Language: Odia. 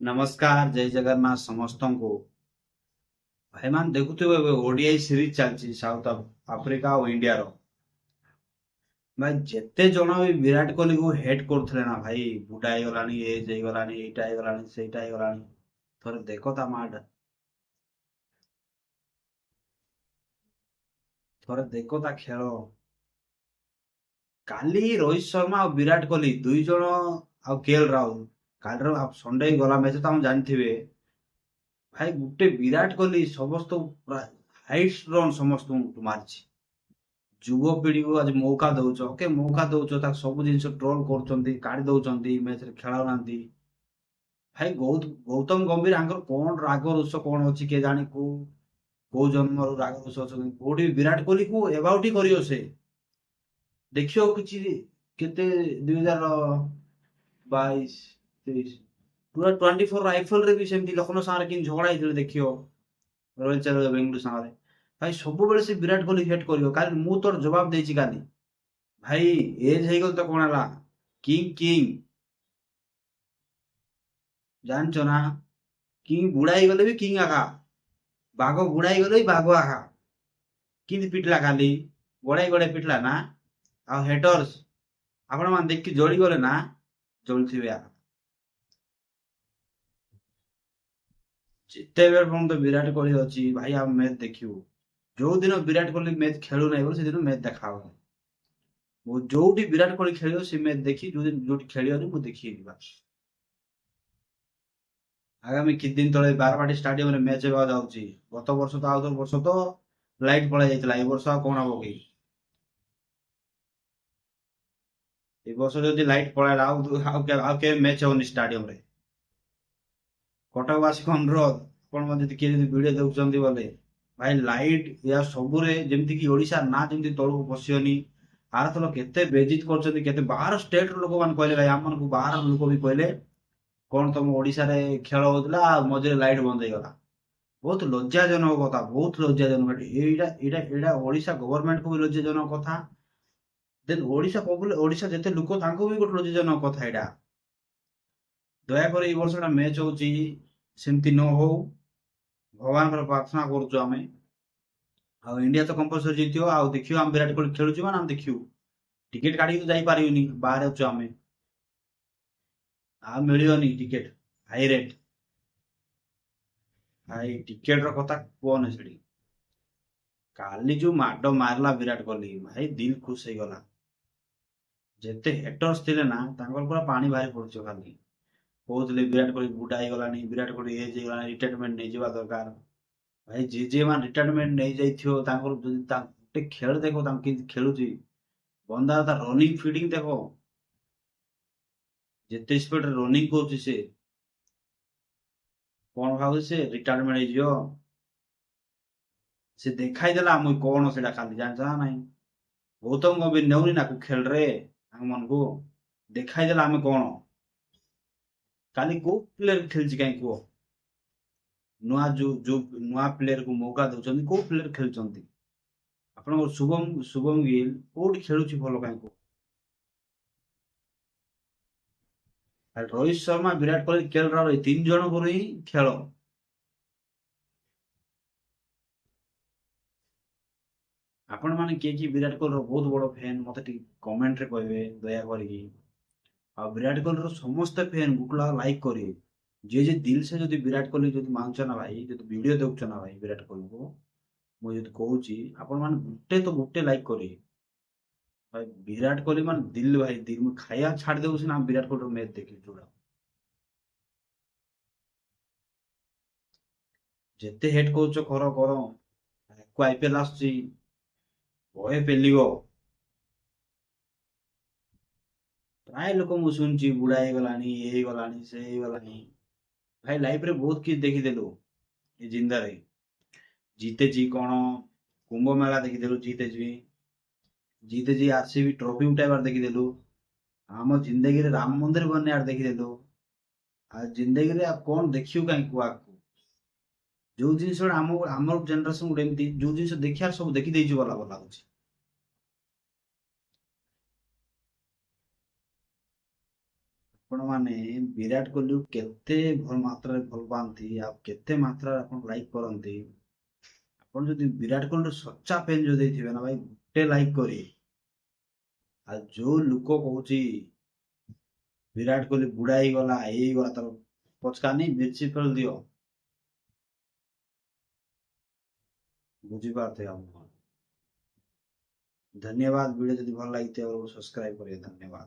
नमस्कार जय जगन्नाथ समस्त को भाई मान देखुवे ओडीआई सीरीज चलती साउथ आफ्रिका और इंडिया रो भाई जेते जन भी विराट कोहली को हेट करथले ना भाई बुढ़ा हो गलानी एज हो गलानी एटा हो गलानी सेटा हो गलानी थोड़े देखो ता माड थोड़े देखो ता खेल काली रोहित शर्मा और विराट कोहली दुई जन आ केएल राहुल काल संडे गला मैच तो हम जानथिबे भाई गुटे विराट कोहली समस्त हाइस्ट रन समस्त मारछि ଯୁବପିଢି କୁ ଆଜି ମୌକା ଦଉଛ ଓକେ ମୌକା ଦଉଛ ତାକୁ ସବୁ ଜିନିଷ ଟ୍ରୋଲ କରୁଛନ୍ତି କାଢି ଦଉଛନ୍ତି ମ୍ୟାଚ ରେ ଖେଳାଉନାହାନ୍ତି ଭାଇ ଗୌତମ ଗମ୍ଭୀର ଆଙ୍କର କଣ ରାଗ ରୁଷ କଣ ଅଛି କେ ଜାଣି କୋଉ ଜନ୍ମରୁ ରାଗ ରୁଷ ଅଛନ୍ତି କୋଉଠି ବିରାଟ କୋହଲି କୁ ଏବାଉଟି କରିବ ସେ ଦେଖିବ କିଛି କେତେ 2022-23 ପୁରା 24 ଆଇପିଏଲ ରେ ବି ସେମିତି ଲକ୍ଷ୍ନୌ ସାଙ୍ଗରେ କେମିତି ଝଗଡା ହେଇଥିଲେ ଦେଖିବ ରୟାଲ ଚ୍ୟାଲେଞ୍ଜର୍ସ ବେଙ୍ଗଲୁରୁ ସାଙ୍ଗରେ ଭାଇ ସବୁବେଳେ ସେ ବିରାଟ କୋହଲି ହେଟ୍ କରିବ କାଲି ମୁଁ ତୋର ଜବାବ ଦେଇଛି କାଲି ଭାଇ ଏଜ ହେଇଗଲ ତ କଣ ହେଲା କିଙ୍ଗ କିଙ୍ଗ ଜାଣିଛ ନା କିଙ୍ଗ ବୁଢା ହେଇଗଲେ ବି କିଙ୍ଗ ଆକା ବାଘ ବୁଢା ହେଇଗଲେ ବି ବାଘ ଆକା କେମିତି ପିଟିଲା କାଲି ଗୋଡାଇ ଗୋଡାଇ ପିଟିଲା ନା ଆଉ ହେଟର୍ସ ଆପଣ ମାନେ ଦେଖି ଜଳିଗଲେ ନା ଜଳିଥିବେ ଆକା ଯେତେବେଳେ ପର୍ଯ୍ୟନ୍ତ ବିରାଟ କୋହଲି ଅଛି ଭାଇ ଆମେ ମ୍ୟାଚ ଦେଖିବୁ ଯୋଉ ଦିନ ବିରାଟ କୋହଲି ମ୍ୟାଚ ଖେଳୁ ନାହିଁ ବୋଲି ସେଦିନ ମ୍ୟାଚ ଦେଖା ହବ ମୁଁ ଯୋଉଠି ବିରାଟ କୋହଲି ଖେଳିବ ସେ ମ୍ୟାଚ ଦେଖି ଯୋଉଠି ଖେଳିବନି ମୁଁ ଦେଖିବି ବାସ୍ ଆଗାମୀ କିଛି ଦିନ ତଳେ ବାରବାଟୀ ଷ୍ଟାଡିୟମରେ ମ୍ୟାଚ ହେବାକୁ ଯାଉଛି ଗତ ବର୍ଷ ତ ଆଉ ବର୍ଷ ତ ଲାଇଟ ପଳେଇ ଯାଇଥିଲା ଏ ବର୍ଷ ଆଉ କଣ ହବ କି ଏ ବର୍ଷ ଯଦି ଲାଇଟ ପଳେଇଲା ଆଉ କେବେ ମ୍ୟାଚ ହବନି ଷ୍ଟାଡିୟମରେ କଟକବାସୀଙ୍କ ଅନୁରୋଧ ଆପଣ ଯଦି କିଏ ଯଦି ଭିଡିଓ ଦେଖୁଛନ୍ତି ବୋଲେ ଭାଇ ଲାଇଟ ଏହା ସବୁରେ ଯେମିତି କି ଓଡିଶା ନା ଯେମିତି ତଳକୁ ବସିବନି ଆରଥର କେତେ ବେଜିତ କରୁଛନ୍ତି କେତେ ବାହାର ଷ୍ଟେଟ ର ଲୋକମାନେ କହିଲେ ଭାଇ ଆମମାନଙ୍କୁ ବାହାର ଲୋକ ବି କହିଲେ କଣ ତମ ଓଡିଶାରେ ଖେଳ ହଉଥିଲା ଆଉ ମଝିରେ ଲାଇଟ ବନ୍ଦ ହେଇଗଲା ବହୁତ ଲଜ୍ଜାଜନକ କଥା ବହୁତ ଲଜ୍ଜାଜନକ ଏଇଟା ଓଡିଶା ଗଭର୍ଣ୍ଣମେଣ୍ଟ କୁ ବି ଲଜ୍ଜାଜନକ କଥା ଦେନ୍ ଓଡିଶା ଯେତେ ଲୋକ ତାଙ୍କୁ ବି ଗୋଟେ ଲଜ୍ଜାଜନକ କଥା ଏଇଟା ଦୟାକରି ଏଇ ବର୍ଷଟା ମ୍ୟାଚ ହଉଛି ସେମିତି ନ ହଉ ଭଗବାନଙ୍କର ପ୍ରାର୍ଥନା କରୁଛୁ ଆମେ ଆଉ ଇଣ୍ଡିଆ ତ କମ୍ପଲସରି ଜିତିବ ଆଉ ଦେଖିବ ଆମେ ବିରାଟ କୋହଲି ଖେଳୁଛୁ ମାନେ ଆମେ ଦେଖିବୁ ଟିକେଟ କାଢିକି ତ ଯାଇପାରିବୁନି ବାହାରେ ଅଛୁ ଆମେ ଆଉ ମିଳିବନି ଟିକେଟ ହାଇ ରେଟ୍ ଭାଇ ଟିକେଟ ର କଥା କୁହନି ସେଠି କାଲି ଯୋଉ ମାଡ ମାରିଲା ବିରାଟ କୋହଲି ଭାଇ ଦିଲ ଖୁସ ହେଇଗଲା ଯେତେ ହେଟର୍ସ ଥିଲେ ନା ତାଙ୍କର ପୁରା ପାଣି ବାହାରି ପଡୁଛି ଖାଲି କହୁଥିଲେ ବିରାଟ କୋହଲି ବୁଢା ହେଇଗଲାଣି ବିରାଟ କୋହଲି ଏଜ ହେଇଗଲାଣି ରିଟାୟାରମେଣ୍ଟ ନେଇଯିବା ଦରକାର ଭାଇ ଯିଏ ମାନେ ରିଟାୟାରମେଣ୍ଟ ନେଇଯାଇଥିବ ତାଙ୍କର ଯଦି ଗୋଟେ ଖେଳ ଦେଖ ତାଙ୍କୁ କେମିତି ଖେଳୁଛି ବନ୍ଦା ତା ରନିଂ ଫିଡିଂ ଦେଖ ଯେତେ ସ୍ପିଡରେ ରନିଂ କରୁଛି ସେ କଣ ଭାବୁଛି ସେ ରିଟାୟାରମେଣ୍ଟ ହେଇଯିବ ସେ ଦେଖାଇ ଦେଲା ଆମକୁ କଣ ସେଇଟା ଖାଲି ଜାଣିଛ ନା ନାଇଁ ଗୌତମ ଗମ୍ଭୀର ନେଉନି ନା ଖେଳରେ ଆମ ମାନଙ୍କୁ ଦେଖାଇ ଦେଲା ଆମେ କଣ କାଲି କୋଉ ପ୍ଲେୟର ଖେଳିଛି କାହିଁ କୁହ ଯୋଉ ନୂଆ ପ୍ଲେୟରକୁ ମୌକା ଦଉଛନ୍ତି କୋଉ ପ୍ଲେୟର ଖେଳୁଛନ୍ତି ଆପଣଙ୍କର ଶୁଭମ ଗିଲ୍ କୋଉଠି ଖେଳୁଛି ଭଲ କାହିଁ କୁହ ଆଉ ରୋହିତ ଶର୍ମା ବିରାଟ କୋହଲି କେଏଲ ରାହୁଲ ଏଇ ତିନି ଜଣଙ୍କର ହିଁ ଖେଳ ଆପଣ ମାନେ କିଏ ବିରାଟ କୋହଲିର ବହୁତ ବଡ ଫ୍ୟାନ୍ ମତେ ଟିକେ କମେଣ୍ଟ ରେ କହିବେ ଦୟା କରିକି ଆଉ ବିରାଟ କୋହଲିର ସମସ୍ତେ ଫ୍ୟାନ୍ ଗୁଗଲା ଲାଇକ୍ କରିବେ ଯିଏ ଦିଲ ସେ ଯଦି ବିରାଟ କୋହଲି ଯଦି ମାନୁଛ ନା ଭାଇ ଯଦି ଭିଡିଓ ଦେଖୁଛ ନା ଭାଇ ବିରାଟ କୋହଲିକୁ ମୁଁ ଯଦି କହୁଛି ଆପଣ ମାନେ ଗୋଟେ ଲାଇକ୍ କରିବେ ଭାଇ ବିରାଟ କୋହଲି ମାନେ ଦିଲ ଭାଇ ଦିଲ ମୁଁ ଖାଇବା ଛାଡି ଦେଉଛି ନା ବିରାଟ କୋହଲିର ମ୍ୟାଚ ଦେଖିବି ଯୋଉଟା ଯେତେ ହେଟ୍ କରୁଛ କର ଆଇପିଏଲ ଆସୁଛି ବହେ ପେଲିବ ପ୍ରାୟ ଲୋକ ମୁଁ ଶୁଣୁଛି ବୁଢା ହେଇଗଲାଣି ଇଏ ହେଇଗଲାଣି ସେ ହେଇଗଲାଣି ଭାଇ ଲାଇଫରେ ବହୁତ କିଛି ଦେଖିଦେଲୁ ଏ ଜିନ୍ଦାରେ ଜିତେଜି କଣ କୁମ୍ଭ ମେଳା ଦେଖିଦେଲୁ ଜିତେଜି ଆରସିବି ଟ୍ରଫି ଉଠାଇବାର ଦେଖିଦେଲୁ ଆମ ଜିନ୍ଦଗିରେ ରାମ ମନ୍ଦିର ବନେଇବାର ଦେଖିଦେଲୁ ଆଉ ଜିନ୍ଦଗିରେ ଆଉ କଣ ଦେଖିବୁ କାହିଁ କୁଆକୁ ଯୋଉ ଜିନିଷ ଆମର ଜେନେରେସନ ଗୋଟେ ଏମିତି ଯୋଉ ଜିନିଷ ଦେଖିବାର ସବୁ ଦେଖିଦେଇଛୁ ଗଲା ଭଲ ଲାଗୁଛି ଆପଣ ମାନେ ବିରାଟ କୋହଲି କେତେ ଭଲ ମାତ୍ରାରେ ଭଲ ପାଆନ୍ତି ଆଉ କେତେ ମାତ୍ରାରେ ଆପଣ ଲାଇକ୍ କରନ୍ତି। ଆପଣ ଯଦି ବିରାଟ କୋହଲିର ସଚ୍ଚା ଫ୍ୟାନ୍ ଯଦି ଥିବେ ନା ଭାଇ ଗୋଟେ ଲାଇକ୍ କରି। ଆଉ ଯୋଉ ଲୋକ କହୁଛି ବିରାଟ କୋହଲି ବୁଢା ହେଇଗଲା ହେଇଗଲା ତାର ପଚକାନି ମିର୍ଚି ଫେଲ ଦିଅ। ବୁଝିପାରୁଥିବେ ଆପଣ। ଧନ୍ୟବାଦ। वीडियो ଯଦି ଭଲ ଲାଗିଥିବ ସବସ୍କ୍ରାଇब କରିବେ। ଧନ୍ୟବାଦ।